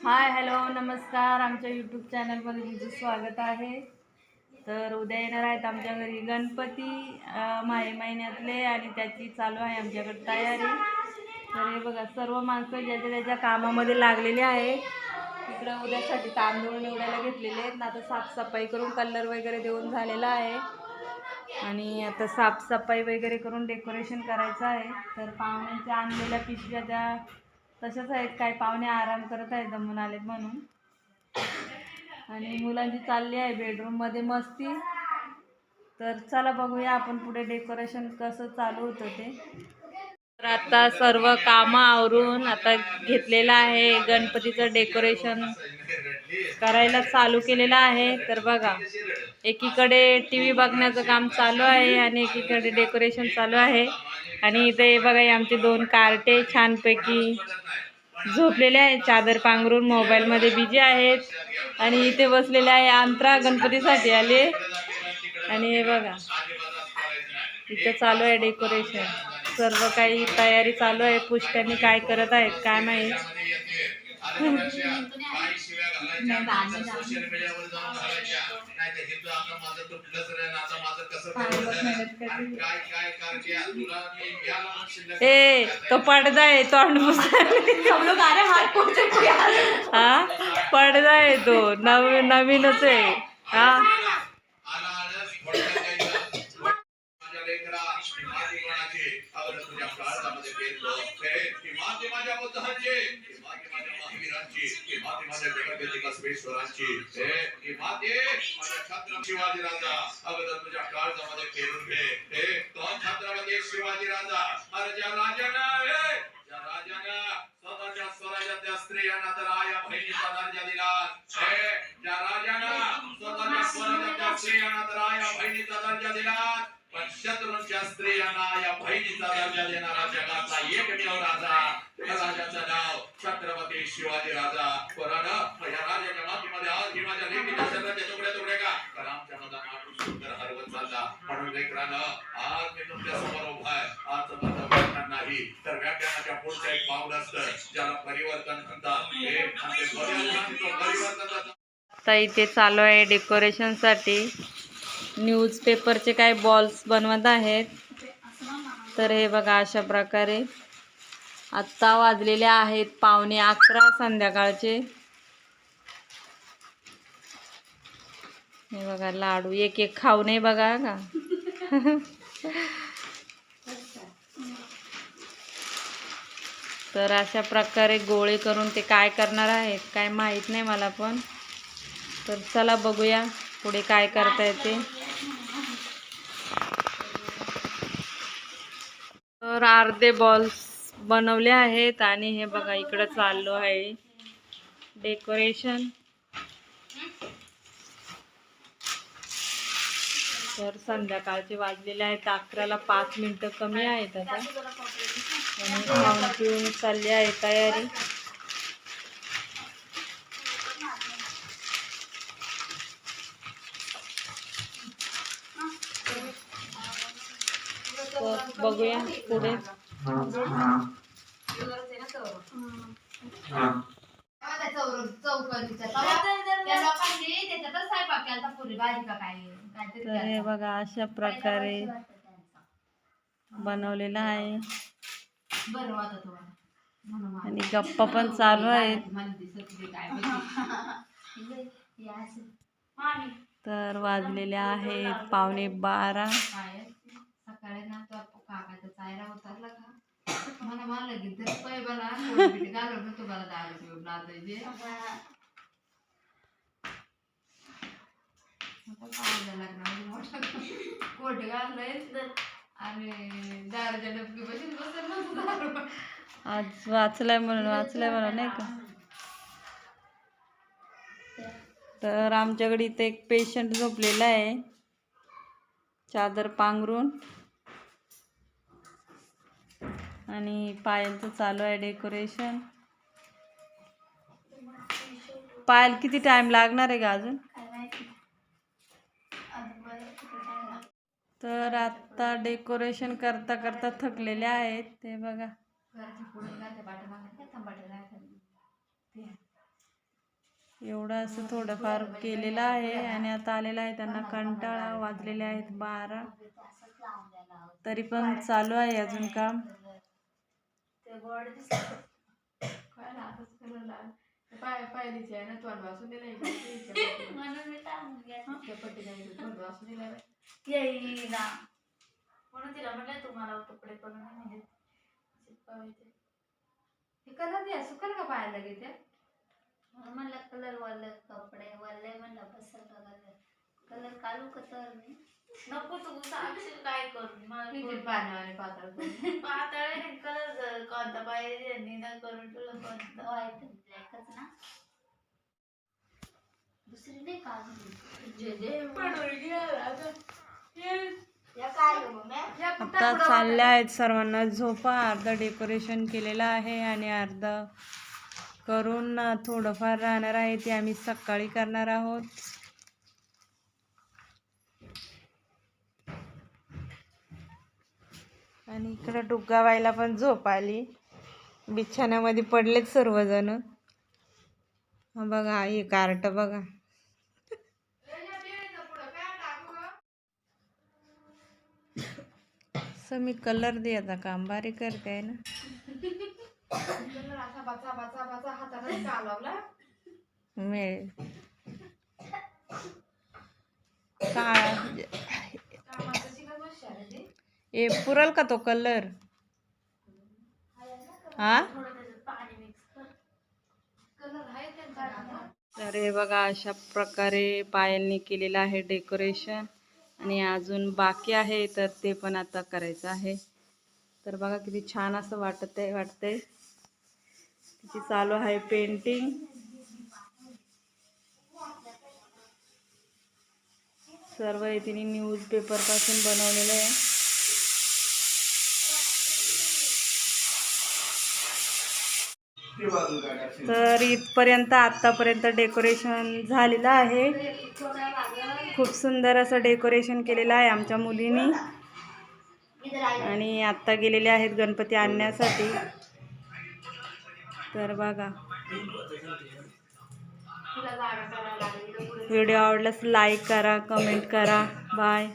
Hi hello नमस्कार. आमच्या YouTube चॅनलमध्ये तुमचं स्वागत आहे. तर उद्या येणार आहेत आमच्या घरी गणपती माहे महिन्यातले आणि त्याची चालू आहे आमच्याकडे तयारी. तर हे बघा सर्व माणसं ज्याच्या त्याच्या कामामध्ये लागलेली आहे. इकडं उद्यासाठी तांदूळ निवडायला घेतलेले आहेत ना. आता साफसफाई करून कलर वगैरे देऊन झालेला आहे आणि आता साफसफाई वगैरे करून डेकोरेशन करायचं आहे. तर पाहुण्यांच्या आणलेल्या पिशव्या त्या तशाच आहेत. काही पाहुणे आराम करत आहेत दमून आलेत म्हणून. आणि मुलांची चालली आहे बेडरूममध्ये मस्ती. तर चला बघूया आपण पुढे डेकोरेशन कसं चालू होतं ते. तर आता सर्व कामं आवरून आता घेतलेलं आहे गणपतीचं डेकोरेशन करायला चालू केलेलं आहे. तर बघा एकीकडे टी व्ही बघण्याचं काम चालू आहे आणि एकीकडे डेकोरेशन चालू आहे. आणि इथे बघा आमचे 2 कार्टे छानपैकी झोपलेले आहेत चादर पांघरून मोबाईलमध्ये बिझी आहेत. आणि इथे बसलेले आहे अंतरा गणपतीसाठी आले. आणि हे बघा इथं चालू आहे डेकोरेशन. सर्व काही तयारी चालू आहे. पुष्टांनी काय करत आहेत काय माहीत. ए तो पडदा आहे तोंड हा पडदा आहे तो नवीनच आहे हा. शिवाजीराजा अगोदर तुझ्या काळजामध्ये फेरून घे. हे दोन छत्रपती शिवाजीराजा अरे ज्या राजानं स्वतःच्या स्वराज्यातल्या स्त्रियांना तर आया बहिणीचा दर्जा दिला. ज्या राजानं स्वतःच्या स्वराज्यातल्या स्त्रियांना तर आया बहिणीचा दर्जा दिला. पण शत्रूंच्या स्त्रियांना या बहिणीचा दर्जा देणारा जगातला एकमेव राजा. त्या राजाचं नाव छत्रपती शिवाजी राजा. कोणानं या राजाच्या मातीमध्ये आज ही माझ्या लेकीच्या शरीराचे तुकडे तुकडे का कारण आमच्या मनात आठवून सुंदर हरवत चालला. म्हणून लेकरानं आज मी तुमच्या समोर उभा आहे. आजचं माझं व्याख्यान नाही तर व्याख्यानाच्या पुढचं एक पाऊल असतं ज्याला परिवर्तन म्हणतात. हे परिवर्तन. आता इथे चालू आहे डेकोरेशन साठी न्यूजपेपरचे काय बॉल्स बनवत आहेत. तर हे बघा अशा प्रकारे आत्ता वाजलेले आहेत 11:15 संध्याकाळचे. हे बघा लाडू एक एक खाऊ नये बघा का. तर अशा प्रकारे गोळे करून ते काय करणार आहेत काय माहीत नाही मला पण. तर चला बघूया पुढे काय करता येते. तर अर्धे बॉल्स बनवले आहेत आणि हे बघा इकडं चालू आहे डेकोरेशन. तर संध्याकाळचे वाजलेले आहेत 11ला 5 मिनिटं कमी आहेत आता. आणि खाऊन पिऊन चालली आहे तयारी. तर बघूया पुढे. तर हे बघा अशा प्रकारे बनवलेलं आहे आणि गप्पा पण चालू आहेत. तर वाजलेले आहेत 11:15. आज वाचलाय म्हणून नाही का. तर आमच्याकडे इथे एक पेशंट झोपलेला आहे चादर पांघरून आणि पायलचं चालू आहे डेकोरेशन. पायल किती टाइम लागणार आहे का अजून. तर आता डेकोरेशन करता करता थकलेले आहेत ते बघा. एवढं असं थोडंफार केलेलं आहे आणि आता आलेला आहे त्यांना कंटाळा. वाजलेले आहेत 12 तरी पण चालू आहे अजून काम. मला कलर वाले कपडे वाले म्हणलं बसल कलर काढू का तर मी नको तू सांगशील काय करून मला पाण्याने पातळ कलर कोणता पाहिजे यांनी ना करून तुला कोणता व्हाईट ब्लॅकच ना दुसरी नाही आता चालले आहेत सर्वांना झोपा. अर्ध डेकोरेशन केलेलं आहे आणि अर्ध करून थोडंफार राहणार आहे ते आम्ही सकाळी करणार आहोत. आणि इकडं डुग्गाबाईला पण झोप आली. बिछाण्यामध्ये पडलेत सर्वजण. बघा हे कार्ट बघा. असं मी कलर द्यायचा काम भारी करते आहे ना. मिळेल काळा ए पुरल का तो कलर. हा तर हे बघा अशा प्रकारे पायलने केलेलं आहे डेकोरेशन आणि अजून बाकी आहे तर ते पण आता करायचं आहे. तर बघा किती छान असं वाटतंय. तिची चालू आहे पेंटिंग. सर्व हे तिने न्यूजपेपर पासून बनवलेलं आहे. तर इथपर्यंत आतापर्यंत डेकोरेशन झालेलं आहे. खूप सुंदर असं डेकोरेशन केलेलं आहे आमच्या मुलींनी. आणि आत्ता गेलेले आहेत गणपती आणण्यासाठी. तर बघा व्हिडिओ आवडल्यास लाईक करा, कमेंट करा. बाय.